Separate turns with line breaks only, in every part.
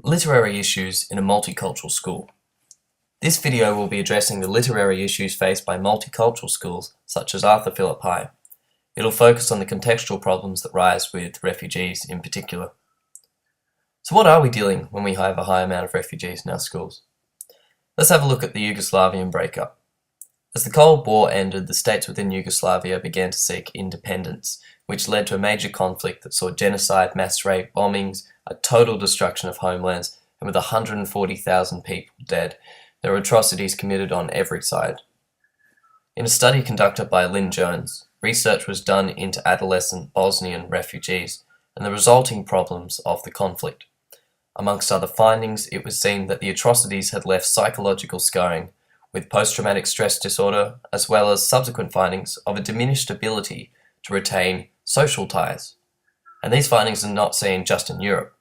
Literary issues in a multicultural school. This video will be addressing the literary issues faced by multicultural schools such as Arthur Phillip High. It'll focus on the contextual problems that rise with refugees in particular. So what are we dealing when we have a high amount of refugees in our schools? Let's have a look at the Yugoslavian breakup. As the Cold War ended, the states within Yugoslavia began to seek independence, which led to a major conflict that saw genocide, mass rape, bombings, a total destruction of homelands, and with 140,000 people dead, there were atrocities committed on every side. In a study conducted by Lynn Jones, research was done into adolescent Bosnian refugees and the resulting problems of the conflict. Amongst other findings, it was seen that the atrocities had left psychological scarring, with post-traumatic stress disorder, as well as subsequent findings of a diminished ability to retain social ties. And these findings are not seen just in Europe.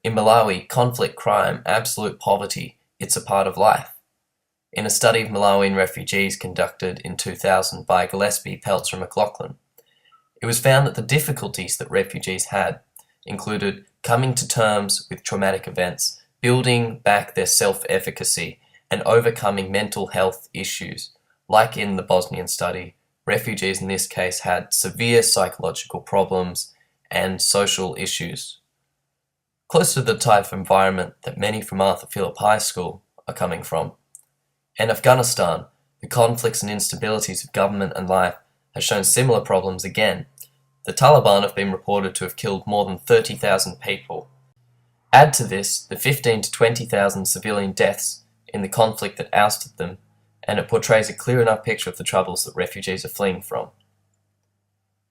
In Malawi, conflict, crime, absolute poverty, it's a part of life. In a study of Malawian refugees conducted in 2000 by Gillespie, Peltzer and McLaughlin, it was found that the difficulties that refugees had included coming to terms with traumatic events, building back their self-efficacy, and overcoming mental health issues. Like in the Bosnian study, refugees in this case had severe psychological problems and social issues. Close to the type of environment that many from Arthur Phillip High School are coming from. In Afghanistan, the conflicts and instabilities of government and life have shown similar problems again. The Taliban have been reported to have killed more than 30,000 people. Add to this the 15 to 20,000 civilian deaths in the conflict that ousted them, and it portrays a clear enough picture of the troubles that refugees are fleeing from.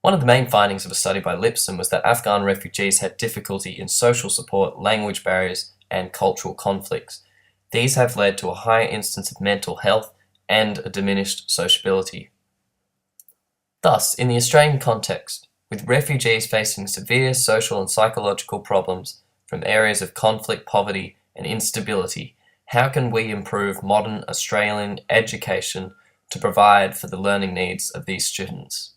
One of the main findings of a study by Lipson was that Afghan refugees had difficulty in social support, language barriers, and cultural conflicts. These have led to a higher instance of mental health and a diminished sociability. Thus, in the Australian context, with refugees facing severe social and psychological problems from areas of conflict, poverty, and instability, how can we improve modern Australian education to provide for the learning needs of these students?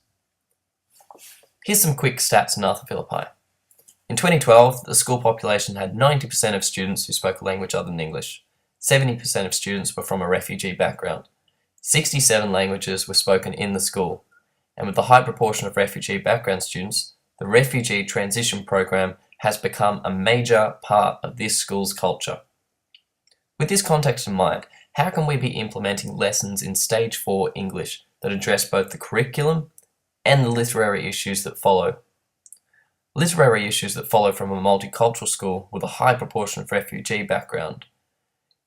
Here's some quick stats on Arthur Phillip High. In 2012, the school population had 90% of students who spoke a language other than English. 70% of students were from a refugee background. 67 languages were spoken in the school. And with the high proportion of refugee background students, the refugee transition program has become a major part of this school's culture. With this context in mind, how can we be implementing lessons in Stage 4 English that address both the curriculum and the literary issues that follow? Literary issues that follow from a multicultural school with a high proportion of refugee background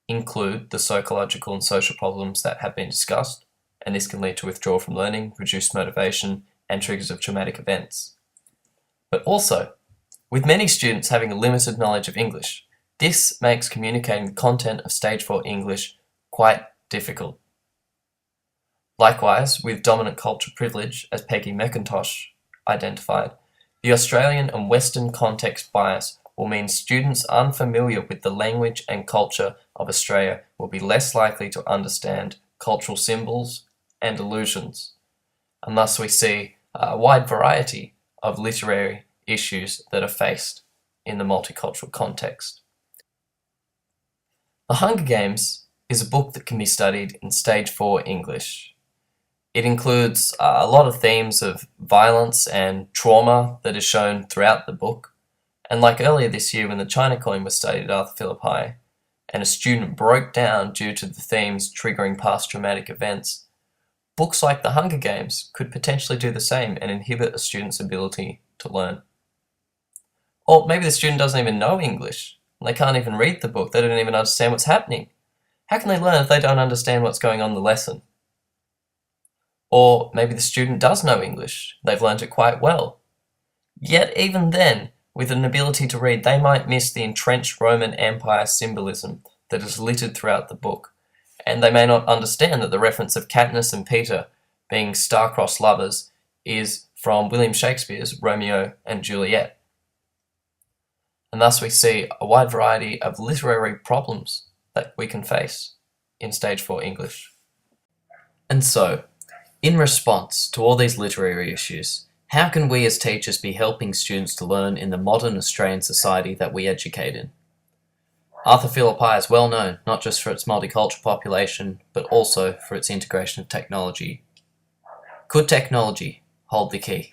include the psychological and social problems that have been discussed, and this can lead to withdrawal from learning, reduced motivation, and triggers of traumatic events. But also, with many students having a limited knowledge of English, this makes communicating the content of Stage 4 English quite difficult. Likewise, with dominant culture privilege, as Peggy McIntosh identified, the Australian and Western context bias will mean students unfamiliar with the language and culture of Australia will be less likely to understand cultural symbols and allusions. And thus we see a wide variety of literary issues that are faced in the multicultural context. The Hunger Games is a book that can be studied in Stage 4 English. It includes a lot of themes of violence and trauma that is shown throughout the book. And like earlier this year when the China coin was studied at Arthur Phillip High, and a student broke down due to the themes triggering past traumatic events, books like The Hunger Games could potentially do the same and inhibit a student's ability to learn. Or maybe the student doesn't even know English, and they can't even read the book, they don't even understand what's happening. How can they learn if they don't understand what's going on in the lesson? Or maybe the student does know English, they've learnt it quite well. Yet even then, with an ability to read, they might miss the entrenched Roman Empire symbolism that is littered throughout the book, and they may not understand that the reference of Katniss and Peter being star-crossed lovers is from William Shakespeare's Romeo and Juliet. And thus we see a wide variety of literary problems that we can face in Stage 4 English. And so, in response to all these literary issues, how can we as teachers be helping students to learn in the modern Australian society that we educate in? Arthur Philippi is well known not just for its multicultural population, but also for its integration of technology. Could technology hold the key?